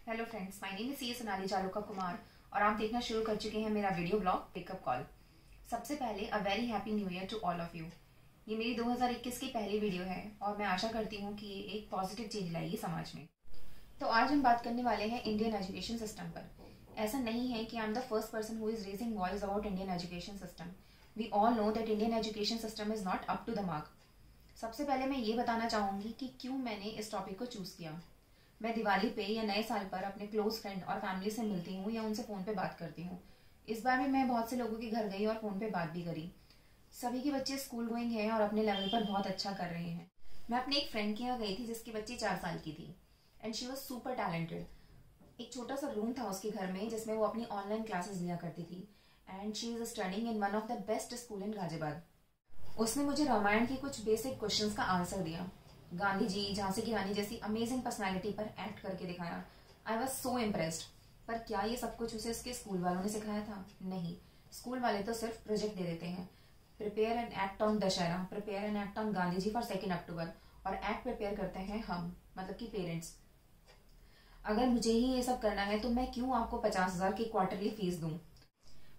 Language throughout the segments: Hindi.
Hello friends, my name is C Sonali Chaluka Kumar और आप देखना शुरू कर चुके हैं मेरा वीडियो ब्लॉग पिकअप कॉल। सबसे पहले a very happy new year to all of you. ये मेरी 2021 की पहली वीडियो है और मैं आशा करती हूँ कि ये एक पॉजिटिव चेंज लाएगी समाज में। तो आज हम बात करने वाले हैं इंडियन एजुकेशन सिस्टम पर। ऐसा नहीं है कि I am the first person who is raising voice about Indian education system. We all know that Indian education system is not up to the mark. सबसे पहले मैं ये बताना चाहूँगी कि क्यों मैंने इस टॉपिक को चूज़ किया। मैं दिवाली पे या नए साल पर अपने क्लोज फ्रेंड और फैमिली से मिलती हूँ या उनसे फ़ोन पे बात करती हूँ। इस बार भी मैं बहुत से लोगों के घर गई और फ़ोन पे बात भी करी। सभी के बच्चे स्कूल गोइंग हैं और अपने लेवल पर बहुत अच्छा कर रहे हैं। मैं अपने एक फ्रेंड के यहाँ गई थी जिसकी बच्ची 4 साल की थी and she was super talented. एक छोटा सा रूम था उसके घर में जिसमें वो अपनी ऑनलाइन क्लासेस लिया करती थी and she is studying in one of the best school इन गाजियाबाद। उसने मुझे रामायण की कुछ बेसिक क्वेश्चंस का आंसर दिया। गांधी जी, झांसी की रानी जैसी अमेजिंग पर्सनालिटी पर एक्ट करके दिखाया। I was so impressed. पर क्या ये सब कुछ उसे उसके स्कूल वालों ने सिखाया था? नहीं। स्कूल वाले तो सिर्फ प्रोजेक्ट दे देते हैं। Prepare an act on Dussehra, prepare an act on Gandhi ji for 2 October, और एक्ट प्रिपेयर करते हैं हम, मतलब कि पेरेंट्स। अगर मुझे ही ये सब करना है तो मैं क्यों आपको 50,000 की क्वार्टरली फीस दूं?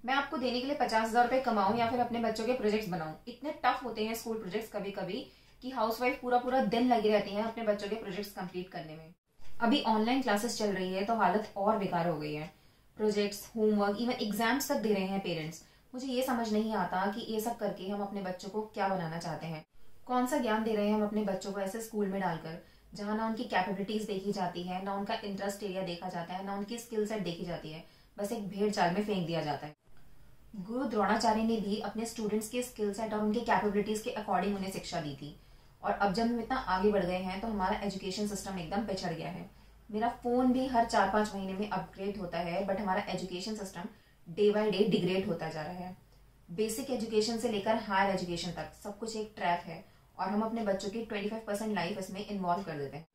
मैं आपको देने के लिए 50,000 रुपए कमाऊं या फिर अपने बच्चों के प्रोजेक्ट्स बनाऊं? इतने टफ होते हैं स्कूल प्रोजेक्ट्स कभी कभी कि हाउसवाइफ पूरा पूरा दिन लगी रहती है अपने बच्चों के प्रोजेक्ट्स कंप्लीट करने में। अभी ऑनलाइन क्लासेस चल रही है तो हालत और बेकार हो गई है। प्रोजेक्ट्स, होमवर्क, इवन एग्जाम्स तक दे रहे हैं पेरेंट्स। मुझे ये समझ नहीं आता कि ये सब करके हम अपने बच्चों को क्या बनाना चाहते हैं। कौन सा ज्ञान दे रहे हैं हम अपने बच्चों को ऐसे स्कूल में डालकर जहाँ ना उनकी कैपेबिलिटीज देखी जाती है, ना उनका इंटरेस्ट एरिया देखा जाता है, ना उनकी स्किल सेट देखी जाती है। बस एक भेड़ चाल में फेंक दिया जाता है। गुरु द्रोणाचार्य ने भी अपने स्टूडेंट्स के स्किल सेट और उनके कैपेबिलिटीज के अकॉर्डिंग उन्हें शिक्षा दी थी। और अब जब हम इतना आगे बढ़ गए हैं तो हमारा एजुकेशन सिस्टम एकदम पिछड़ गया है। मेरा फोन भी हर 4-5 महीने में अपग्रेड होता है, बट हमारा education system day by day degrade होता जा रहा है। बेसिक एजुकेशन से लेकर हायर एजुकेशन तक सब कुछ एक ट्रैप है और हम अपने बच्चों की 25% लाइफ इसमें इन्वॉल्व कर देते हैं।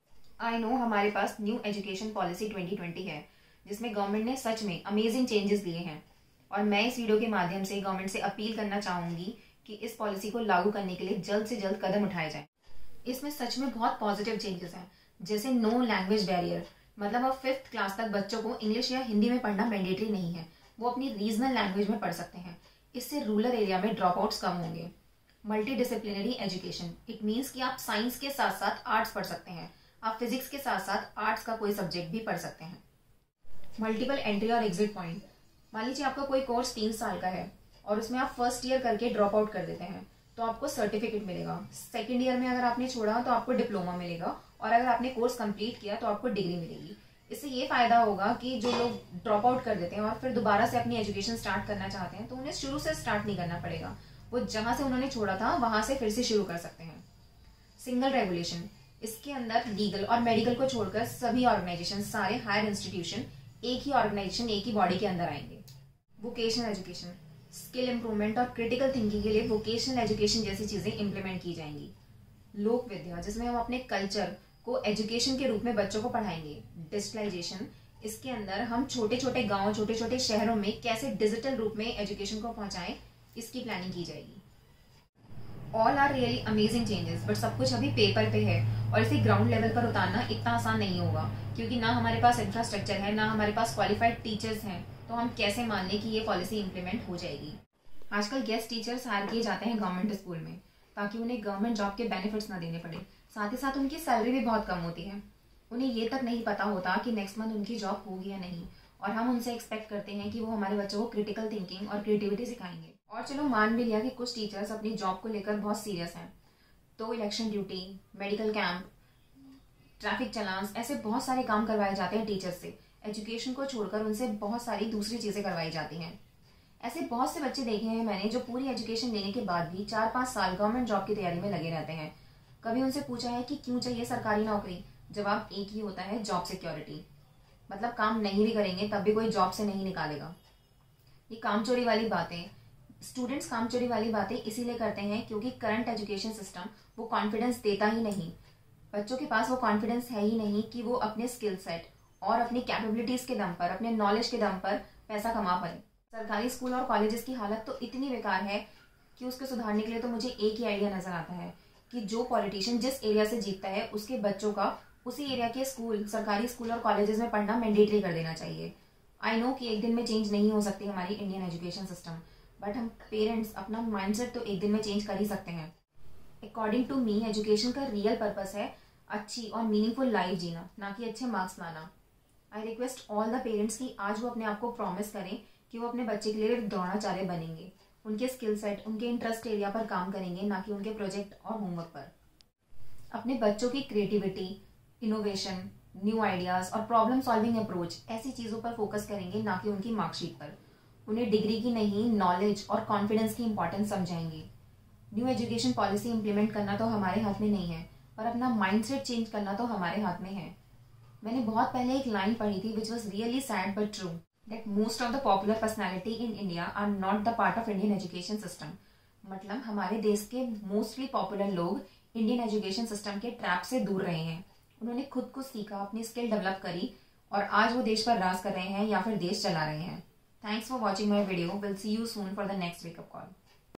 आई नो हमारे पास न्यू एजुकेशन पॉलिसी 2020 है जिसमें गवर्नमेंट ने सच में अमेजिंग चेंजेस लिए हैं और मैं इस वीडियो के माध्यम से गवर्नमेंट से अपील करना चाहूंगी कि इस पॉलिसी को लागू करने के लिए जल्द से जल्द कदम उठाए जाएं। इसमें सच में बहुत पॉजिटिव चेंजेस हैं, जैसे नो लैंग्वेज बैरियर, मतलब अब 5th क्लास तक बच्चों को इंग्लिश या हिंदी में पढ़ना मैंडेटरी नहीं है, वो अपनी रीजनल लैंग्वेज में पढ़ सकते हैं। इससे रूरल एरिया में ड्रॉप आउट्स कम होंगे। Multi disciplinary education, it means कि आप साइंस के साथ साथ आर्ट्स पढ़ सकते हैं, आप फिजिक्स के साथ साथ आर्ट्स का कोई सब्जेक्ट भी पढ़ सकते हैं। मल्टीपल एंट्री और एग्जिट पॉइंट, मान लीजिए आपका कोई कोर्स 3 साल का है और उसमें आप फर्स्ट ईयर करके ड्रॉप आउट कर देते हैं तो आपको सर्टिफिकेट मिलेगा। सेकंड ईयर में अगर आपने छोड़ा तो आपको डिप्लोमा मिलेगा और अगर आपने कोर्स कंप्लीट किया तो आपको डिग्री मिलेगी। इससे ये फायदा होगा कि जो लोग ड्रॉप आउट कर देते हैं और फिर दोबारा से अपनी एजुकेशन स्टार्ट करना चाहते हैं तो उन्हें शुरू से स्टार्ट नहीं करना पड़ेगा, वो जहां से उन्होंने छोड़ा था वहां से फिर से शुरू कर सकते हैं। सिंगल रेगुलेशन, इसके अंदर लीगल और मेडिकल को छोड़कर सभी ऑर्गेनाइजेशन, सारे हायर इंस्टीट्यूशन एक ही ऑर्गेनाइजेशन, एक ही बॉडी के अंदर आएंगे। वोकेशनल एजुकेशन, स्किल इंप्रूवमेंट और क्रिटिकल थिंकिंग के लिए वोकेशनल एजुकेशन जैसी चीजें इंप्लीमेंट की जाएंगी। लोक विद्या, जिसमें हम अपने कल्चर को एजुकेशन के रूप में बच्चों को पढ़ाएंगे। डिजिटलाइजेशन, इसके अंदर हम छोटे छोटे गांव, छोटे छोटे शहरों में कैसे डिजिटल रूप में एजुकेशन को पहुंचाएं, इसकी प्लानिंग की जाएगी। All are really amazing changes, but सब कुछ अभी पेपर पे है और इसे ग्राउंड लेवल पर उतारना इतना आसान नहीं होगा क्योंकि ना हमारे पास इंफ्रास्ट्रक्चर है, ना हमारे पास क्वालिफाइड टीचर्स हैं। तो हम कैसे मान लें कि ये पॉलिसी इंप्लीमेंट हो जाएगी? आजकल गेस्ट टीचर्स हायर किए जाते हैं गवर्नमेंट स्कूल में ताकि उन्हें गवर्नमेंट जॉब के बेनिफिट्स ना देने पड़े। साथ ही साथ उनकी सैलरी भी बहुत कम होती है। उन्हें ये तक नहीं पता होता कि नेक्स्ट मंथ उनकी जॉब होगी या नहीं और हम उनसे एक्सपेक्ट करते हैं कि वो हमारे बच्चों को क्रिटिकल थिंकिंग और क्रिएटिविटी सिखाएंगे। और चलो मान भी लिया कि कुछ टीचर्स अपनी जॉब को लेकर बहुत सीरियस हैं, तो election duty, medical camp, traffic challans, ऐसे बहुत सारे काम करवाए जाते हैं टीचर्स से। एजुकेशन को छोड़कर उनसे बहुत सारी दूसरी चीजें करवाई जाती हैं। ऐसे बहुत से बच्चे देखे हैं मैंने जो पूरी एजुकेशन लेने के बाद भी 4-5 साल गवर्नमेंट जॉब की तैयारी में लगे रहते हैं। कभी उनसे पूछा है कि क्यों चाहिए सरकारी नौकरी? जवाब एक ही होता है, जॉब सिक्योरिटी। मतलब काम नहीं भी करेंगे तब भी कोई जॉब से नहीं निकालेगा। ये कामचोरी वाली बातें, स्टूडेंट्स कामचोरी वाली बातें इसीलिए करते हैं क्योंकि करंट एजुकेशन सिस्टम वो कॉन्फिडेंस देता ही नहीं। बच्चों के पास वो कॉन्फिडेंस है ही नहीं कि वो अपने स्किल सेट और अपनी कैपेबिलिटीज के दम पर, अपने नॉलेज के दम पर पैसा कमा पाए। सरकारी स्कूल और कॉलेजेस की हालत तो इतनी बेकार है कि उसको सुधारने के लिए तो मुझे एक ही आइडिया नजर आता है कि जो पॉलिटिशियन जिस एरिया से जीतता है उसके बच्चों का उसी एरिया के स्कूल, सरकारी स्कूल और कॉलेजेस में पढ़ना मैंडेटरी कर देना चाहिए। आई नो कि एक दिन में चेंज नहीं हो सकती हमारी इंडियन एजुकेशन सिस्टम, बट हम पेरेंट्स अपना माइंडसेट तो एक दिन में चेंज कर ही सकते हैं। अकॉर्डिंग टू मी, एजुकेशन का रियल पर्पस है अच्छी और मीनिंगफुल लाइफ जीना, ना कि अच्छे मार्क्स लाना। I request all the parents कि आज वो अपने आप को प्रॉमिस करें कि वो अपने बच्चे के लिए एक द्रोणाचार्य बनेंगे, उनके स्किल सेट, उनके इंटरेस्ट एरिया पर काम करेंगे, ना कि उनके प्रोजेक्ट और होमवर्क पर। अपने बच्चों की क्रिएटिविटी, इनोवेशन, न्यू आइडियाज और प्रॉब्लम सॉल्विंग अप्रोच, ऐसी चीजों पर फोकस करेंगे, ना कि उनकी मार्कशीट पर। उन्हें डिग्री की नहीं, नॉलेज और कॉन्फिडेंस की इंपॉर्टेंस समझाएंगे। न्यू एजुकेशन पॉलिसी इंप्लीमेंट करना तो हमारे हाथ में नहीं है, पर अपना माइंडसेट चेंज करना तो हमारे हाथ में है। मैंने बहुत पहले एक लाइन पढ़ी थी which was really sad but true, that most of the popular personality in India are not the part of Indian education system. मतलब हमारे देश के मोस्टली पॉपुलर लोग इंडियन एजुकेशन सिस्टम के ट्रैप से दूर रहे हैं। उन्होंने खुद को सीखा, अपनी स्किल डेवलप करी और आज वो देश पर राज कर रहे हैं या फिर देश चला रहे हैं। Thanks for watching my video. Will see you soon for the next wake up call.